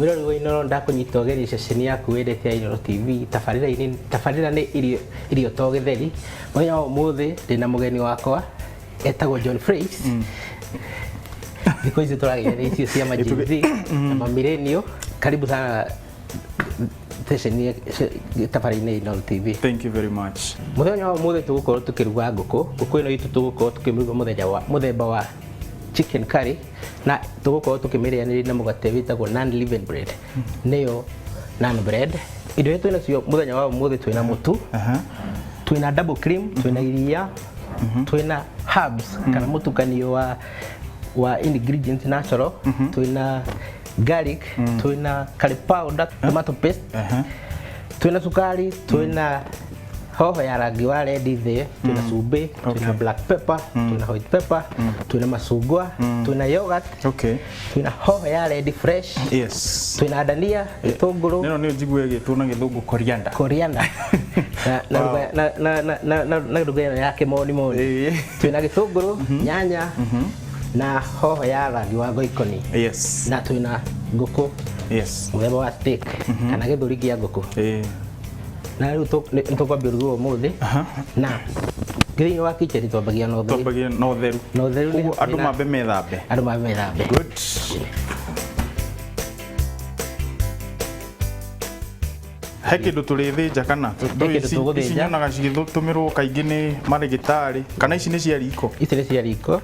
Mwirori wa Inooro ndakunyita ũgeni ceceni yaku wendete ya Inooro TV tabarĩra nĩ irio to gĩtheri. Mũthenya wa ũmũthĩ ndĩna mũgeni wakwa etagwo John Fraser. Thikũ ici tũrageria icio cia majenzi na mamillennial. Karibu sana ceceni tabarĩra-inĩ Inooro TV. Thank you very much. Mũthenya wa ũmũthĩ tũgũkorwo tũkĩruga ngũkũ. Ngũkũ ĩno itũ tũgũkorwo tũkĩmĩruga mũthemba wa chicken curry na tũgũkorwo tũkĩmĩrĩanĩria na mũgate wĩtagwo Naan Bread. Nĩyo Naan Bread. Indo yetu nacio mũthenya wa ũmũthĩ twĩna mũtu. Twĩna double cream, twĩna iria, twĩna herbs kana mũtukanio wa ingredients natural, twĩna garlic, twĩna curry powder, tomato paste, twĩna sukari, twĩna hoho ya rangi wa red thĩ, twĩna cumbĩ, twĩna black pepper, twĩna white pepper, twĩna macungwa, twĩna yogurt, twĩna hoho ya red fresh, twĩna dania, gĩtũngũrũ. Nĩno nĩ njiguĩ gĩtũ na gĩthũngũ coriander. Coriander. Na nduga ya kĩmoni moni. Twĩna gĩtũngũrũ, nyanya na hoho ya rangi wa ngoikoni. Na twĩna ngũkũ. Mũthemba wa steak kana gĩthũri kĩa ngũkũ. Na rĩu nĩtũkwambia ũrugi ũmũthĩ na thĩinĩ wa kitchen twambagia na ũtheru. Twambagia na ũtheru. Na ũtheru nĩ andũ mambe methambe. Andũ mambe methambe. Good. He kĩndũ tũrĩthĩnja kana ici nyonaga cigĩtũmĩrwo kaingĩ nĩ marĩgĩtarĩ kana ici nĩ cia riko? Ici nĩ cia riko.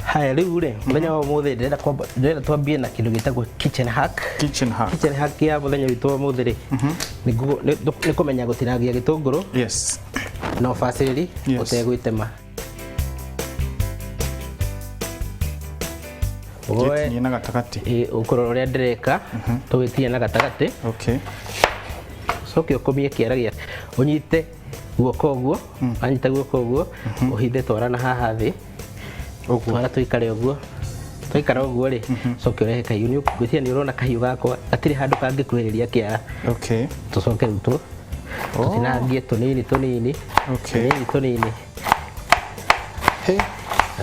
Haya rĩu rĩ mũthenya wa ũmũthĩ ndĩrenda twambie na kĩndũ gĩtagwo kitchen hack. Kitchen hack ya mũthenya witũ wa ũmũthĩ rĩ nĩ kũmenya gũtinangia gĩtũngũrũ na ũbacĩrĩri ũtegwĩtema. Gĩtinie na gatagatĩ. Ũkũrora ũrĩa ndĩreka tũgĩtinie na gatagatĩ. Coke ũkomie kĩara gĩa ũnyite guoko ũguo, wanyita guoko ũguo ũhithe twarana haha thĩ. Twara tũikare ũguo. Twaikara ũguo rĩ coke ũrehe kahiũ. Nĩ ũkwĩcia nĩ ũrona kahiũ gakwa gatirĩ handũ kangĩkuhĩrĩria kĩara. Tũcoke rĩu tũtinangie tũnini tũnini.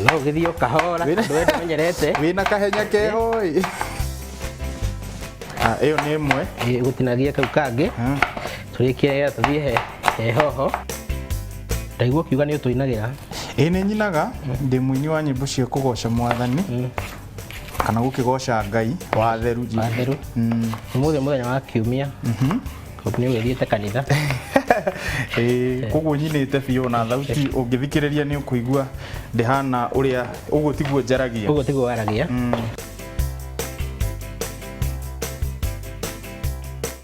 No ũgĩthiĩ ũkahora andũ enda menyerete. Wĩna kahenya keho ĩ. Ĩyo nĩ ĩmwe. Gũtinagia kau kangĩ. Tũrĩkie tũthiĩ he hoho. Ndaigua kiuga nĩ ũtũinagĩra. Nĩ nyinaga ndĩ mũini wa nyĩmbo cia kũgoca Mwathani kana gũkĩgoca Ngai wa theru. Ũmũthĩ mũthenya wa kiumia. Nĩ ũgĩthiĩte kanitha. Koguo nyinĩte biũ na thauti ũngĩthikĩrĩria nĩ ũkũigua ndĩhana ũrĩa ũguo tiguo njaragia. Ũguo tiguo waragia.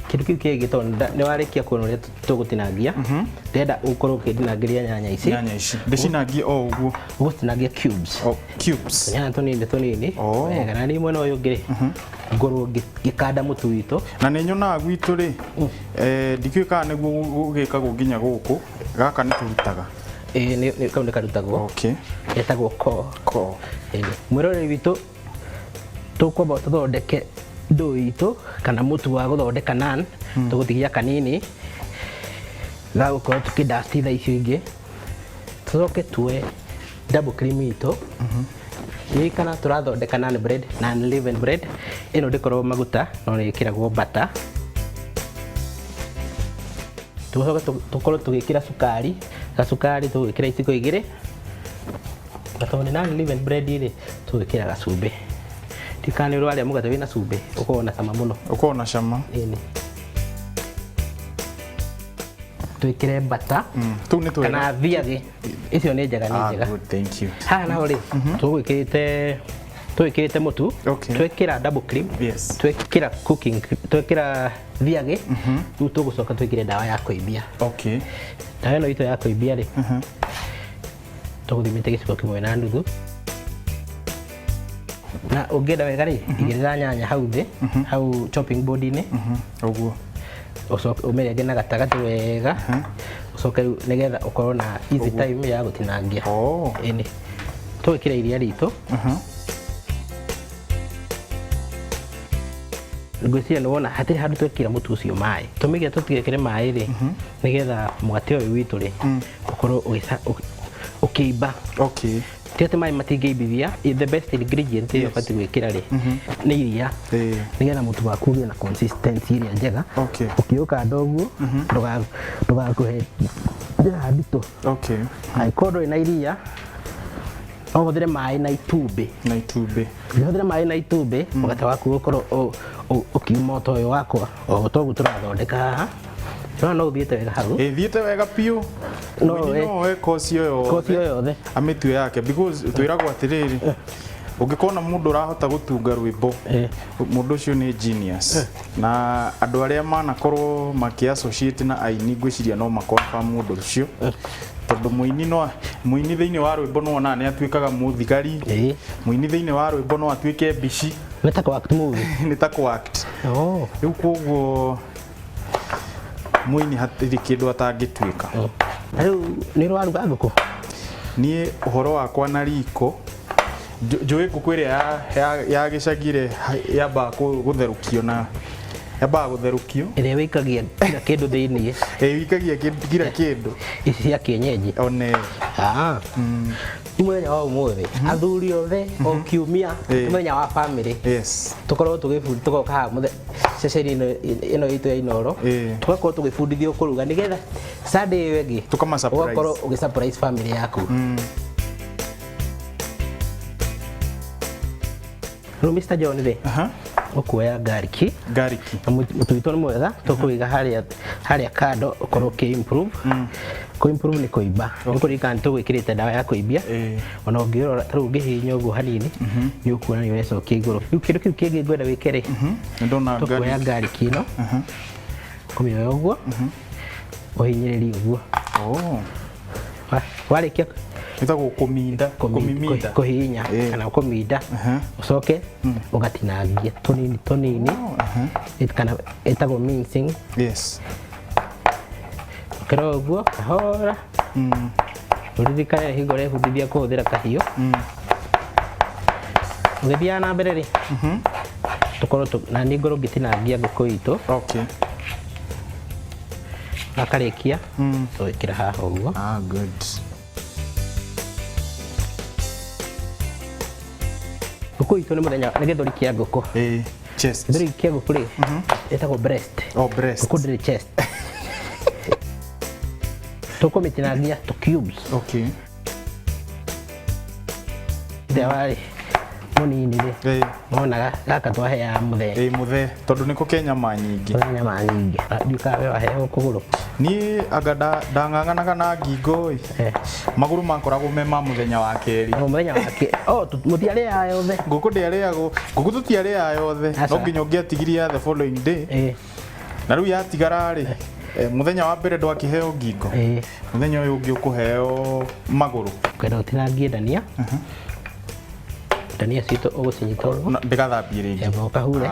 Kĩndũ kĩu kĩngĩ tondũ nĩ warĩkia kuona ũrĩa tũgũtinangia. Ndĩrenda ũkorwo ũkĩtinangĩria nyanya ici. Ndĩcinangie o ũguo. Ũgũtinangia cubes. Cubes. Nyanya tũnini. Wega na niĩ mwena ũyũ ũngĩ rĩ ngorwo ngĩkanda mũtu witũ. Na nĩ nyonaga gwitũ rĩ ndikĩũĩ kana nĩguo gũgĩkagwo nginya gũkũ. Gaka nĩ tũrutaga. Kau nĩ karutagwo. Getagwo ko. Mwĩroreri witũ tũkwamba tũthondeke ndũ itũ kana mũtu wa gũthondeka naan. Tũgũtigia kanini ga gũkorwo tũkĩdastitha icio ingĩ. Tũcoke tuoe double cream itũ. Nĩ kana tũrathondeka Naan Bread, Naan Bread. Ĩno ndĩkoragwo maguta no nĩ ĩkĩragwo butter. Tũcoke tũkorwo tũgĩkĩra cukari. Gacukari tũgwĩkĩra iciko igĩrĩ. Na tondũ nĩ Naan Bread rĩ tũgwĩkĩra gacumbĩ. Tikani ũrĩa mũgate wĩna cumbĩ ũkorwo na cama mũno. Ũkorwo na cama. Twĩkĩre butter. Kana thiagĩ. Icio nĩ njega nĩ njega. Thank you. Haha naho rĩ twĩkĩrĩte mũtu. Twĩkĩra double cream. Twĩkĩra twĩkĩra thiagĩ. Rĩu tũgũcoka twĩkĩre ndawa ya kũimbia. Ndawa ĩno itũ ya kũimbia rĩ tũgũthimĩte gĩciko kĩmwe na nuthu. Na ũngĩenda wega rĩ igĩrĩra nyanya hau thĩ hau chopping board-inĩ. Ũguo. Ucoke ũmerenge na gatagatĩ wega. Ucoke nĩgetha ũkorwo na easy time ya gũtinangia. Ĩni. Twĩkĩre iria ritũ. Ngwĩciria nĩ wona hatirĩ handũ twĩkĩra mũtu ũcio maĩ. Tũmĩige tũtigekĩre maĩ rĩ nĩgetha mũgate ũyũ witũ rĩ ũkorwo ũkĩimba. Tiate mai matingĩibithia, the best ingredient ĩyo bati gwĩkĩra rĩ nĩ iria nĩgetha mũtu waku ũgĩe na consistency ĩrĩa njega. Ũkĩũkanda ũguo ndũgakũhe njĩra nditũ. Angĩkorwo ndũrĩ na iria no ũhũthĩre maĩ na itumbĩ. Ũhũthĩre maĩ na itumbĩ mũgate waku ũkorwo ũkiuma o ta ũyũ wakwa o ta ũguo tũrathondeka haha. No ũthiĩte wega hau. Thiĩte wega biũ. No koci yothe amitue yake because twĩragwo atĩrĩrĩ ũngĩkona mũndũ ũrahota gũtunga rwĩmbo mũndũ ũcio nĩ genius na andũ arĩa manakorwo maki-associate na aini ngwĩciria no makonfirm mũndũ ũcio tondũ mũini thĩinĩ wa rwĩmbo no ona nĩ atuĩkaga mũthigari mũini thĩinĩ wa rwĩmbo no atuĩke mbici nĩ ta act movie nĩ ta act rĩu koguo mũini hatirĩ kĩndũ atangĩtuĩka. Rĩu nĩ rwaruga ngũkũ? Niĩ ũhoro wakwa na riko njũĩ ngũkũ ĩrĩa ya gĩcagire yambaga gũtherũkio na yambaga gũtherũkio ĩrĩa wĩikagia kila kĩndũ thĩinĩ wĩikagia kila kĩndũ ici cia kienyeji mũthenya wa ũmũthĩ athuri othe o kiumia mũthenya wa family tũkorwo tũgĩbundithia tũgoka haha ceceni ĩno itũ ya Inooro tũgakorwo tũgĩbundithio kũruga nĩgetha Sunday ĩyo ĩngĩ ũgakorwo ũgĩ-surprise family yaku. Rĩu Mr. John rĩ ũkuoya garlic mũtu witũ nĩ mwega tũkũiga harĩa kando ũkorwo ũkĩ-improve. Kũ-improve nĩ kũimba nĩ kũririkana nĩ tũgwĩkĩrĩte ndawa ya kũimbia ona ũngĩrora ta rĩu ũngĩhihinya ũguo hanini nĩ ũkuona nĩ ũrecokia igũrũ. Rĩu kĩndũ kĩu kĩngĩ ngwenda wĩke rĩ tũkuoya garlic ĩno ũmĩoya ũguo ũhinyĩrĩrie ũguo warĩkia ĩtagwo kũhihinya kana kũminda ũcoke ũgatinangia tũnini kana ĩtagwo mincing. Ũkĩrora ũguo kahora ũririkane hingo ũrebundithia kũhũthĩra kahiũ ũgĩthiaga na mbere rĩ tũkorwo na nĩ ngorwo ngĩtinangia ngũkũ itũ akarĩkia tũgĩkĩra haha ũguo. Ngũkũ itũ nĩ mũthenya nĩ gĩthũri kĩa ngũkũ gĩthũri kĩa ngũkũ rĩ ĩtagwo breast ngũkũ ndĩrĩ chest tũkũmĩtinangia cubes rĩrĩa warĩ mũnini rĩ wona gaka twaheaga mũthee tondũ nĩko ke nyama nyingĩ ndiũkaga we waheo kũgũrũ. Niĩ anga ndang'ang'anaga na ngingo magũrũ makoragwo me ma mũthenya wa kerĩ mũtiarĩaga yothe ngũkũ ndĩarĩagwo ngũkũ tũtiarĩaga yothe no nginya ũngĩatigiria the following day na rĩu yatigara rĩ mũthenya wa mbere ndwakĩheo ngingo mũthenya ũyũ ũngĩ ũkũheo magũrũ. Kwenda ũtinangie dania citũ ũgũcinyita ũguo ndĩgathambie rĩngĩ ũkahure.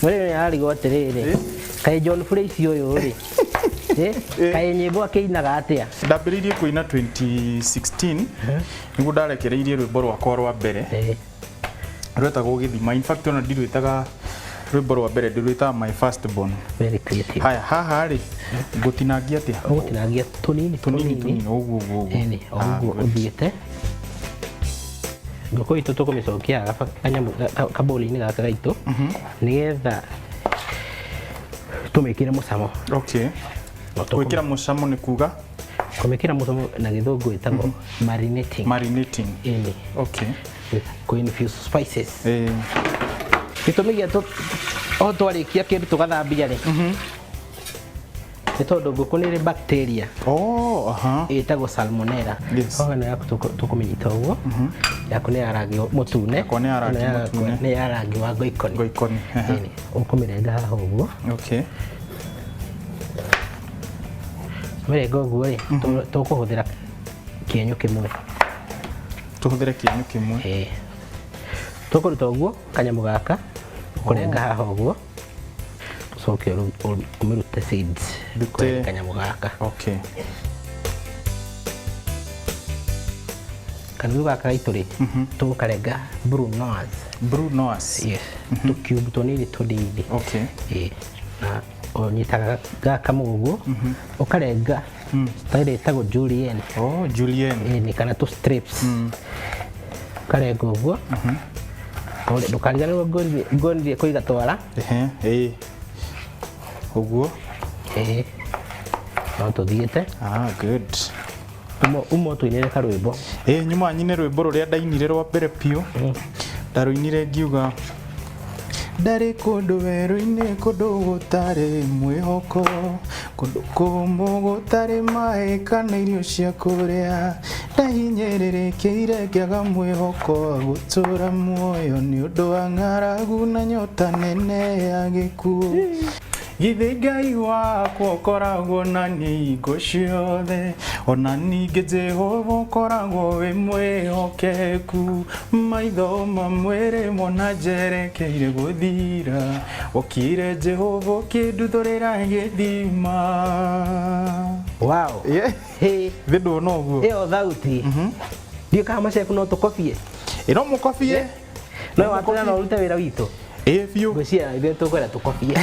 Mũrĩre nĩ ararigwo atĩrĩrĩ kaĩ John Fraser ũyũ rĩ kaĩ nyĩmbo akĩinaga atĩa? Ndambĩrĩirie kũina 2016 nĩguo ndarekereirie rwĩmbo rwakwa rwa mbere rwetagwo Gĩthima. In fact ona ndirwĩtaga rwĩmbo rwa mbere ndĩrwĩtaga my first born. Very creative. Haya haha rĩ ngũtinangia atĩa? Ũgũtinangia tũnini ũguo ũthiĩte ngũkũ itũ tũkũmĩcokia kanyamũ kabũri-inĩ gaka gaitũ nĩgetha tũmĩkĩre mũcamo. Gwĩkĩra mũcamo nĩ kuga kũmĩkĩra mũcamo na gĩthũngũ ĩtagwo marinating. Kũ-infuse spices. Gĩtũmi gĩa o twarĩkia kĩndũ tũgathambia rĩ nĩ tondũ ngũkũ nĩ ĩrĩ bacteria ĩtagwo salmonella. Ĩno yaku tũkũmĩnyita ũguo yaku nĩ ya rangi mũtune nĩ ya rangi wa ngoikoni ũkũmĩrenga haha ũguo mĩrenga ũguo rĩ tũkũhũthĩra kĩenyũ kĩmwe tũkũruta ũguo kanyamũ gaka ũkũrenga haha ũguo ũcoke ũmĩrute seeds kanyamũ gaka kanũgũ gaka gaitũ rĩ tũgũkarenga brunoise tũcube tũnini na onyitaga gaka muguo ukarenga style etagwo julienne. Oh, julienne. Ni kana tu strips. Karenga uguo. Ole ndukariganirwo ngondie kuiga twara. Uguo. No tuthiete. Good. Umo tuinire karwimbo. Nyuma nyine rwimbo ruria ndainire rwa mbere piu. Ndaruinire ngiuga ndari kundu weru-ini kundu gutari mwihoko, kundu kumu gutari mai kana irio cia kuria, ndahinyĩrĩrĩkĩire ngĩaga mwihoko gutura muoyo ni undu wa ng'aragu na nyota nene ya gĩkuũ. Githĩ Ngai wakwa ũkoragwo na hingo ciothe, ona ningĩ Jehova ũkoragwo wĩ mwĩhokeku, maitho mamwe rĩmwe na njerekeire gũthira, okire Jehova ũkĩnduthũrĩra gĩthima. Wow. Thĩndwo no ũguo. Ĩyo thauti. Ndiũ kana maceku no tũkobie. No mũkobie. No watũra no ũrute wĩra witũ. Biũ. Ngwĩciria ithuĩ tũkwenda tũkobie.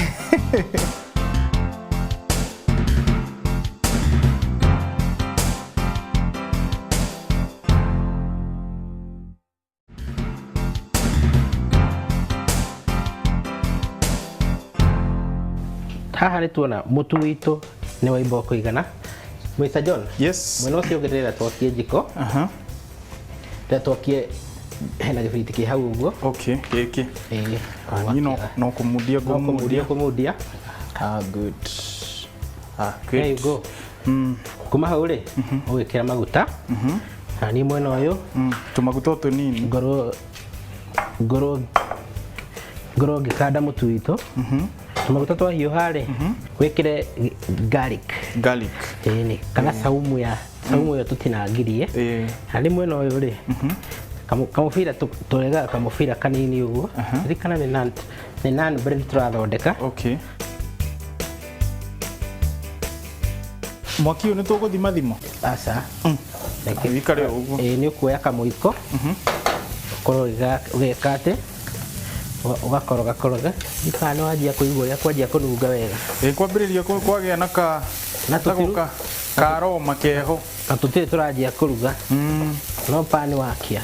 Haha nĩ tuona mũtu witũ nĩ wa imbo kũigana. Mr. John. Yes. Mwena ũcio ũngĩ ndĩrenda twakie njiko. Ndĩrenda twakie hena gĩbiriti kĩ hau ũguo. Okay, gĩkĩ. No kũmundia kũmundia. Good. Good. There you go. Kuma hau rĩ, ũgĩkĩra maguta. Na ni mwena ũyũ. Tũmaguta tũnini. Ngoro ngĩkanda mũtu witũ. Tũmaguta twahiũha rĩ, wĩkĩre garlic. Ni kana saumu ĩyo tũtinangirie. Na ni mwena ũyũ rĩ, kamũbira tũregaga kamũbira kanini ũguo. Ririkana nĩ naan bread tũrathondeka. Okay. Mwaki ũyũ nĩ tũgũthima? Aca. Wĩkare ũguo. Nĩ ũkuoya kamũiko. Ũkorwo ũgeka atĩ ugakoroga ikana nĩ wanjia kũigua ũrĩa kwanjia kũnunga wega. Kwambĩrĩria kwagĩa na karoma keho. Na tũtirĩ tũranjia kũruga. No pani wakia.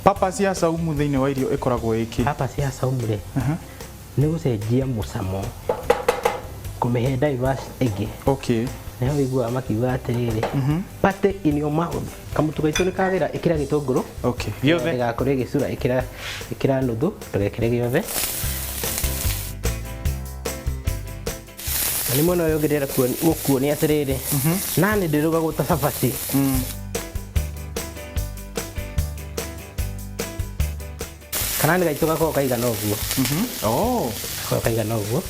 Papa cia saumu thĩinĩ wa irio ĩkoragwo ĩkĩ? Papa cia saumu rĩ, nĩ gũcenjia mũcamo, kũmĩhe diverse ĩngĩ. Okay. Nĩho wĩiguaga makiuga atĩrĩrĩ, put it in your mouth. Kamũtu gaitũ nĩ kagĩra, ĩkĩra gĩtũngũrũ. Okay. Gĩothe. Ndĩgakũrĩe gĩcura, ĩkĩra nuthu, ndũgekĩre gĩothe. Na nĩ mwena ũyũ ũngĩ ndĩrenda gũkuonia atĩrĩrĩ, nani ndĩrugagwo ta cabaci. Kanani gaitũ gakorwo kaigana ũguo. Gakorwo kaigana ũguo.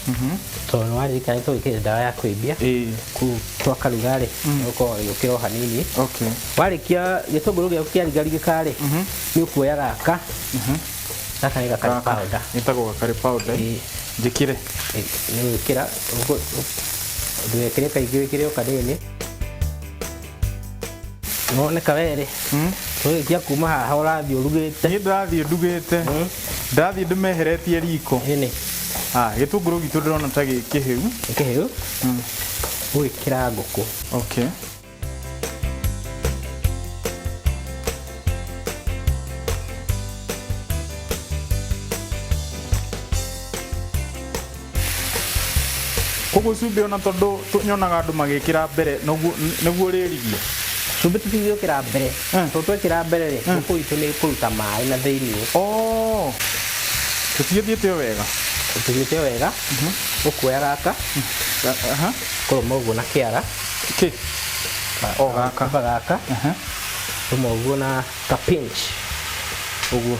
Tondũ nĩ waririkana nĩ tũgĩkĩrĩte ndawa ya kũimbia. Kũu twakaruga rĩ, ũkorwo ũgĩũkĩra o hanini. Warĩkia gĩtũngũrũ gĩaku kĩarigarigĩka rĩ, nĩ ũkuoya gaka. Gaka nĩ gakari powder. Nĩtagwo gakari powder. Njĩkĩre. Nĩ gwĩkĩra, ndũgekĩre kaingĩ, wĩkĩre o kanini. Nĩwoneka werĩ. Tũgĩkia kuma haha ũrathiĩ ũrugĩte. Niĩ ndĩrathiĩ ndugĩte. Ndathiĩ ndĩmeheretie riko. Gĩtũngũrũ gitũ ndĩrona ta gĩkĩhĩu. Gĩkĩhĩu. Ũgĩkĩra ngũkũ. Okay. Koguo cumbĩ ona tondũ nyonaga andũ magĩkĩra mbere nĩguo rĩrigie. Cumbĩ tũtigĩkĩra mbere. Tondũ twekĩra mbere rĩ, ngũkũ itũ nĩ kũruta maĩ na thĩinĩ. Tũtigĩthiĩte o wega. Tũtigĩte o wega. Ũkuoya gaka. Kũrũma ũguo na kĩara. Gaka. Kũrũma ũguo na ka pinch. Ũguo.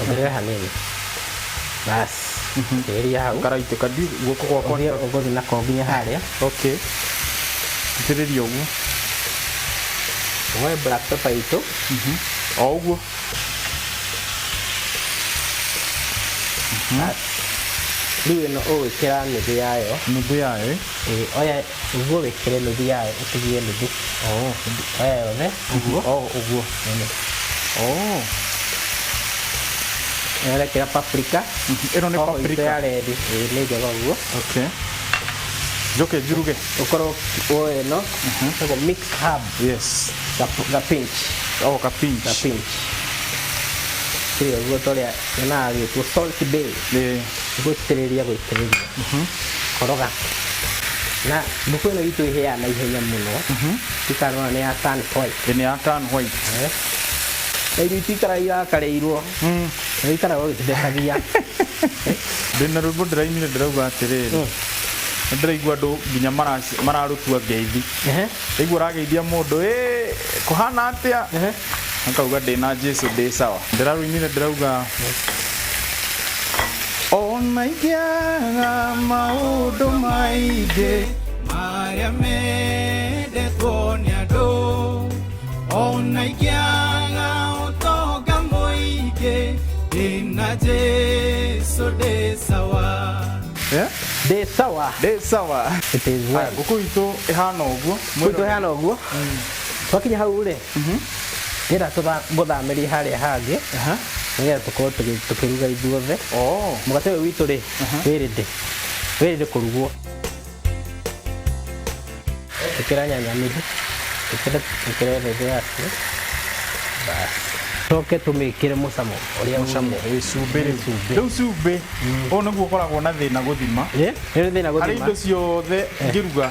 Ongerera hanini. Bas. Ĩria hau. Karaitĩka guoko gwakwa. Ũgũthiĩ nako nginya harĩa. Okay. Itĩrĩria ũguo. Woe black pepper itũ. O ũguo. Rĩu ĩno ũgwĩkĩra nuthu yayo. Nuthu yayo? Oya ũguo wĩkĩre nuthu yayo, ũtigie nuthu. Oya yothe. Ũguo. Nĩarekĩra paprika. Ĩno nĩ paprika ya red. Nĩ njega ũguo. Okay. Njoke njuruge. Ũkorwo ĩno. Ĩtagwo mixed herb. Yes. Ga pinch. Oh, ka pinch. Ga pinch. Kĩrĩa ũguo tũrĩa na gĩtwo salt bay. Gũitĩrĩria. Koroga. Na ngũkũ ĩno itũ ĩhĩaga na ihenya mũno. Tikarora nĩ ya turn white. Nĩ ya turn white. Na irio itikara irakareirwo. Ikara gũgĩthekagia. Ndĩna rwĩmbo ndĩrainire ndĩrauga atĩrĩrĩ. Ndĩraigua andũ nginya mararutua ngeithi. Igua rageithia mũndũ kũhana atĩa. Akauga ndĩna Jesu ndĩ sawa. Ndĩraruinire ndĩrauga ona ingĩaga maũndũ maingĩ marĩa mendetwo nĩ andũ, ona ingĩaga ũtonga mũingĩ ndĩna Jesu ndĩ sawa. Ndĩ sawa. Ndĩ sawa. It is well. Ngũkũ itũ ĩhana ũguo. Ngũkũ itũ ĩhana ũguo. Twakinya hau rĩ. Ndĩra tũgũthamĩria harĩa hangĩ. Nĩgetha tũkorwo tũkĩruga ithuothe. Mũgate ũyũ witũ rĩ wĩrĩndĩ kũrugwo. Ĩkĩra nyanya mĩri. Ĩkĩra mbembe yaku. Tũcoke tũmĩkĩre mũcamo ũrĩa cumbĩ. Rĩu cumbĩ ũũ nĩguo ũkoragwo na thĩna gũthima. Harĩ indo ciothe ngĩruga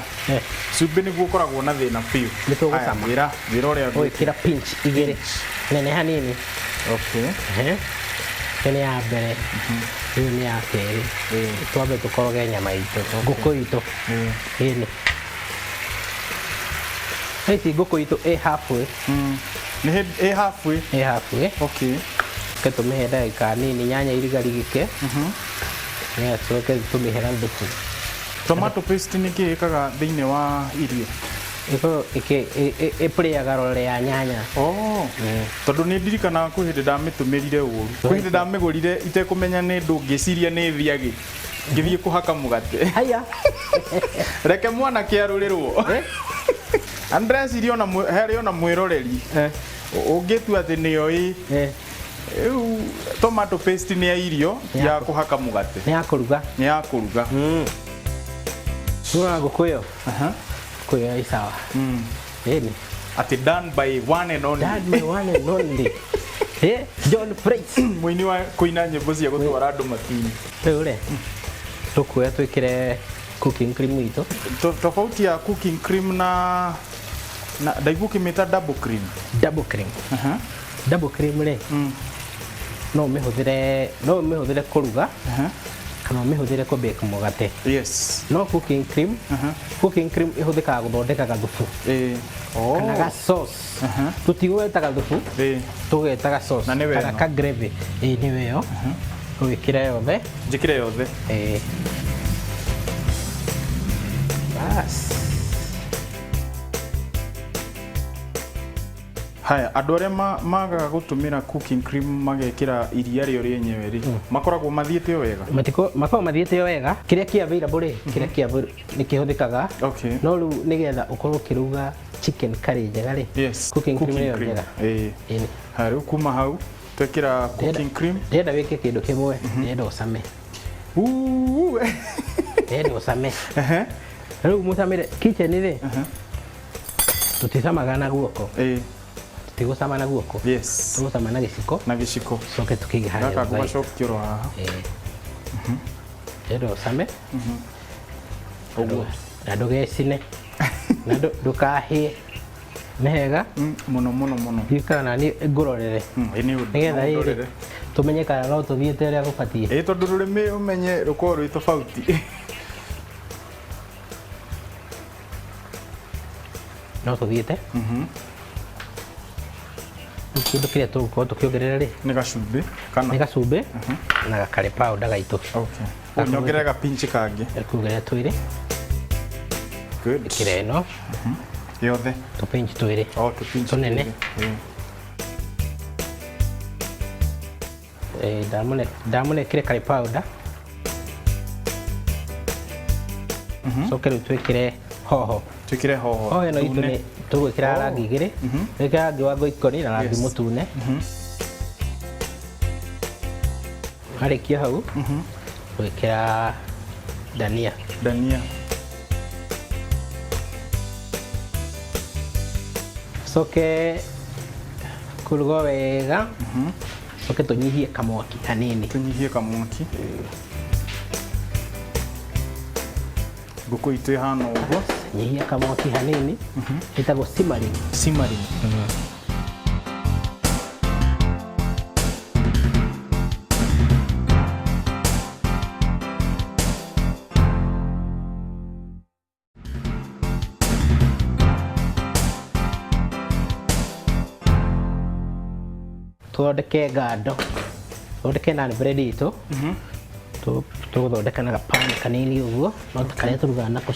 cumbĩ nĩguo ũkoragwo na thĩna biũ. Nĩtũgũcama. Wĩra ũrĩa gwĩkĩra pinch igĩrĩ nene hanini. Nĩ ya mbere. Rĩu nĩ ya kerĩ. Twambe tũkoroge nyama itũ. Ngũkũ itũ. Ĩni. Ici ngũkũ itũ ĩ halfway. Nĩ halfway. Ĩ halfway. Okay. Tũmĩhe ndagĩka nini nyanya irigarigĩke. Nĩgetha tũcoke tũmĩhe thubu. Tomato paste nĩ kĩĩ ĩkaga thĩinĩ wa irio? Ĩpũrĩaga rore ya nyanya. Tondũ nĩ ndirikanaga kwĩ hĩndĩ ndamĩtũmĩrire ũru. Kwĩ hĩndĩ ndamĩgũrire itekũmenya nĩ ndũ ngĩciria nĩ thiagĩ. Ngĩthiĩ kũhaka mũgate. Haya. Reke mwana kĩarũrĩrwo. Andreciria harĩ ona mwĩroreri. Ũngĩtua atĩ nĩyo rĩu tomato paste nĩ ya irio ya kũhaka mũgate. Nĩ ya kũruga. Nĩ ya kũruga. Nĩwona ngũkũ ĩyo? Ngũkũ ĩyo ĩ sawa. Ĩni. Atĩ done by one and only. Done by one and only. John Price. Mũini wa kũina nyĩmbo cia gũtwara andũ matu-inĩ. Rĩu rĩ tũkuoya twĩkĩre cooking cream itũ. Tofauti ya cooking cream na ndaigua ũkĩmĩta double cream. Double cream. Double cream rĩ no ũmĩhũthĩre kũruga kana ũmĩhũthĩre kũ-bake mũgate. Yes. No cooking cream ĩhũthĩkaga gũthondeka gathubu. Kana ga sauce. Tũtigweta gathubu. Tũgeta ga sauce. Kana ka gravy. Nĩwe yo. Ũgĩkĩra yothe. Njĩkĩre yothe. Bas. Haya, andũ arĩa magaga gũtũmĩra cooking cream magekĩra iria rĩo rĩenyewe rĩ makoragwo mathiĩte o wega. Makoragwo mathiĩte o wega. Kĩrĩa kĩ available rĩ kĩrĩa kĩ available nĩ kĩhũthĩkaga. No rĩu nĩgetha ũkorwo ũkĩruga chicken curry njega rĩ. Yes. Cooking cream nĩyo njega. Haya, rĩu kuma hau twekĩra cooking cream. Ndĩrenda wĩke kĩndũ kĩmwe. Ndĩrenda ũcame. Ndĩrenda ũcame. Rĩu mũcamĩre kitchen rĩ tũticamaga na guoko. Tũtigũcama na guoko. Yes. Tũgũcama na gĩciko. Na gĩciko. Coke tũkĩige harĩa. Gaka gũgacokiorwo haha. Ndĩrenda ũcame. Ũguo. Na ndũgecine. Na ndũkahĩe. Nĩ hega. Mũno. Ikara na niĩ ngũrorere. Nĩgetha rĩrĩ tũmenye kana no tũthiĩte ũrĩa gũbatiĩ. Tondũ rũrĩmĩ ũmenye rũkorwo rwĩ tofauti. No tũthiĩte. Kĩndũ kĩrĩa tũgũkorwo tũkĩongerera rĩ nĩ gacumbĩ nĩ gacumbĩ na gakare powder gaitũ. Nyongerera ga pinch kangĩ. Kuongerera twĩrĩ. Good. Ĩkĩra ĩno. Yothe. Tũ pinch twĩrĩ. Tũnene. Ndamũnekĩre kare powder. Coke rĩu twĩkĩre hoho. Twĩkĩre hoho. Hoho ĩno itũ nĩ tũgwĩkĩra rangi igĩrĩ. Wĩkĩra rangi wa ngoikoni na rangi mũtune. Warĩkia hau gwĩkĩra dania. Coke kũruga wega. Coke tũnyihie kamwaki hanini. Ngũkũ itũ ihana ũguo. Nyihia kamwaki hanini. Ĩtagwo simmering. Tuthondeke ngando. Tuthondeke naan bread itũ. Tũgũthondeka na gapan kanini ũguo, no ta karĩa tũrugaga nako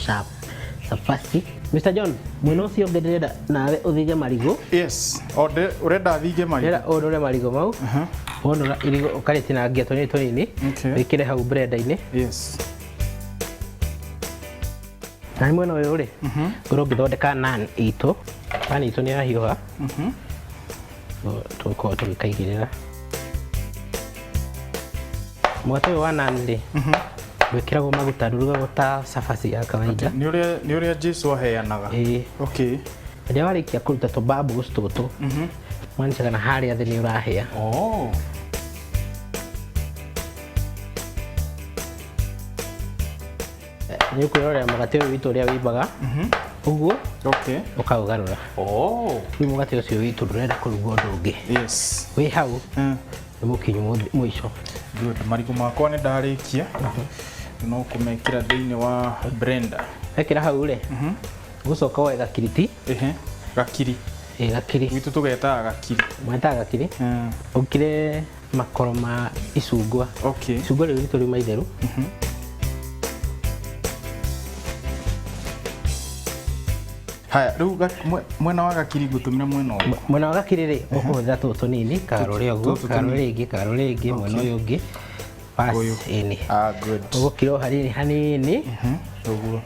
cabaci. Mr. John, mwena ũcio ũngĩ ndĩrenda nawe ũthige marigũ. Yes, ũrenda thige marigũ? Ndĩrenda ũnũre marigũ mau. Wonũra irigũ ũkarĩtinangia tũnini, wĩkĩre hau blender-inĩ. Yes. Na mwena ũyũ rĩ, ngorwo ngĩthondeka naan itũ. Naan itũ nĩ yahiũha. Tũkorwo tũgĩkaigĩrĩra. Mũgate ũyũ wa naan rĩ, gwĩkĩragwo maguta ndũrugagwo ta cabaci ya kawaida. Nĩ ũrĩa Jesu aheanaga. Okay. Rĩrĩa warĩkia kũruta tũbubbles tũtũ, mwanĩcaga na harĩa thĩ nĩ ũrahĩa. Nĩ ũkwĩrorera mũgate ũyũ witũ ũrĩa wĩimbaga. Ũguo ũkaũgarũra. Rĩu mũgate ũcio witũ ndũrenda kũruga ũndũ ũngĩ. Wĩ hau nĩ mũkinyu mũico. Good. Marigũ makwa nĩ ndarĩkia. No kũmekĩra thĩinĩ wa blender. Wekĩra hau rĩ, ũgũcoka woe gakiriti. Gakiri. Gakiri. Gwitũ tũgetaga gakiri. Mwetaga gakiri. Ũkĩre makoro ma icungwa. Icungwa rĩu ritũ riuma itherũ. Haya, rĩu mwena wa gakiri ngũtũmĩra mwena ũyũ. Mwena wa gakiri rĩ, ũkũhũthĩra tũtũ tũnini, kagarũre ũguo, kagarũre rĩngĩ, mwena ũyũ ũngĩ. Good. Ũgũkira hanini. Ũguo.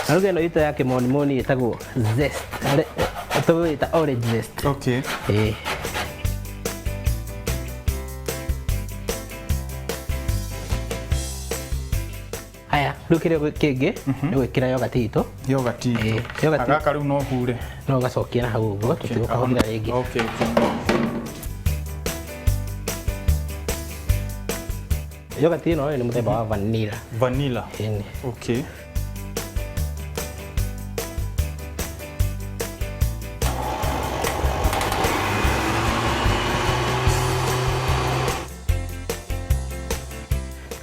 Na rĩu ĩno itũ ya kĩmonimoni ĩtagwo zest. Tũgwĩta orange zest. Haya, rĩu kĩrĩa kĩngĩ nĩ gwĩkĩra yogurt itũ. Gaka rĩu no hure. No ũgacokia na hau ũguo, tũtigũkahũthĩra rĩngĩ. Yogurt ĩno nĩ mũthemba wa vanilla. Okay.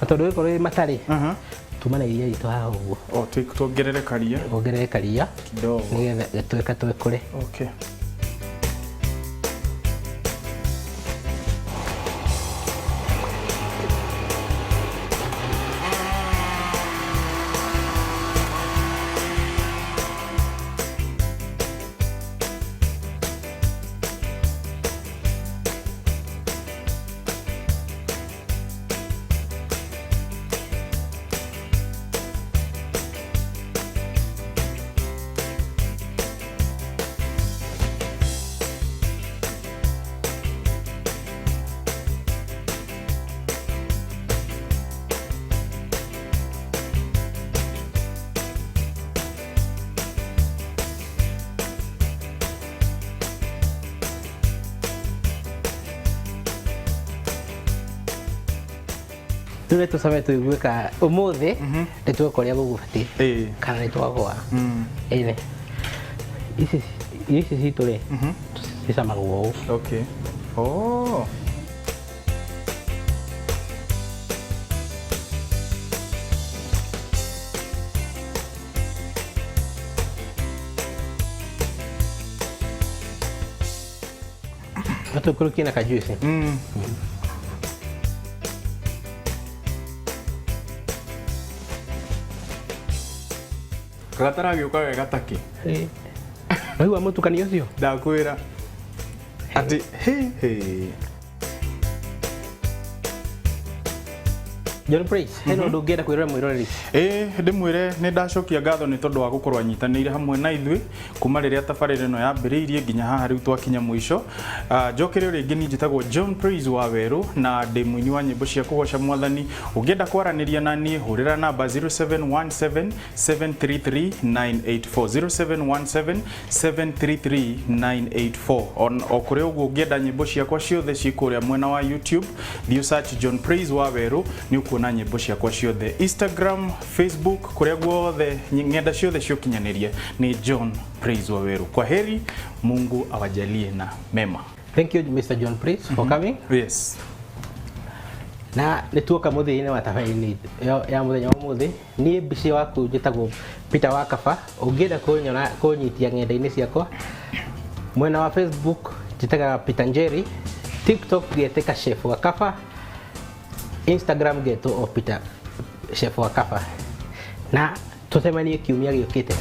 Na tondũ gĩkorwo matarĩ, tuma na iria itũ haha ũguo. Tuongerere karia. Wongerere karia kidogo nĩgetha gĩtuĩke twĩkũre. Rĩu tũcoke tũiguĩka ũmũthĩ nĩ tweka ũrĩa gũgũbatiĩ kana nĩ twagũa. Ici citũ rĩ cicamagwo ũũ. Tũkũrũkie na kajuici. Gataragĩũka wega taki. Waigua mũtukanio ũcio? Ndakwĩra. Atĩ John Praise, heno ndu ngenda kwirora mwiroreri. Ndimwire ni ndacokia ngatho ni tondu wa gukorwa nyitanire hamwe na ithui kuma riria tabarire ino yambiriirie nginya haha riu twakinya mwisho. Njokere ringi ni njitagwo John Praise wa Weru na ndi mwini wa nyimbo cia kugoca Mwathani. Ungienda kwaraniria nani hurira namba 0717 733 984 0717 733 984. O kuri uguo ungienda nyimbo ciakwa ciothe cikuria mwena wa YouTube thio search John Praise wa Weru ni ukuona nyimbo ciakwa ciothe Instagram, Facebook, kuria guothe ngenda ciothe ciokinyanirie ni John Praise wa Weru. Kwa heri, Mungu awajalie na mema. Thank you Mr. John Praise for coming. Yes. Na nituoka muthini wa tabaini ya muthenya wa muthi ni mbici waku njitagwo Peter wa Kaba. Ungienda kunyona kunyitia ngenda-ini ciakwa mwena wa Facebook njitaga Peter Njeri, TikTok geteka Chef wa Kaba, Instagram geto o Peter Chef wa Kaba. Na tutemanie kiumia giukite.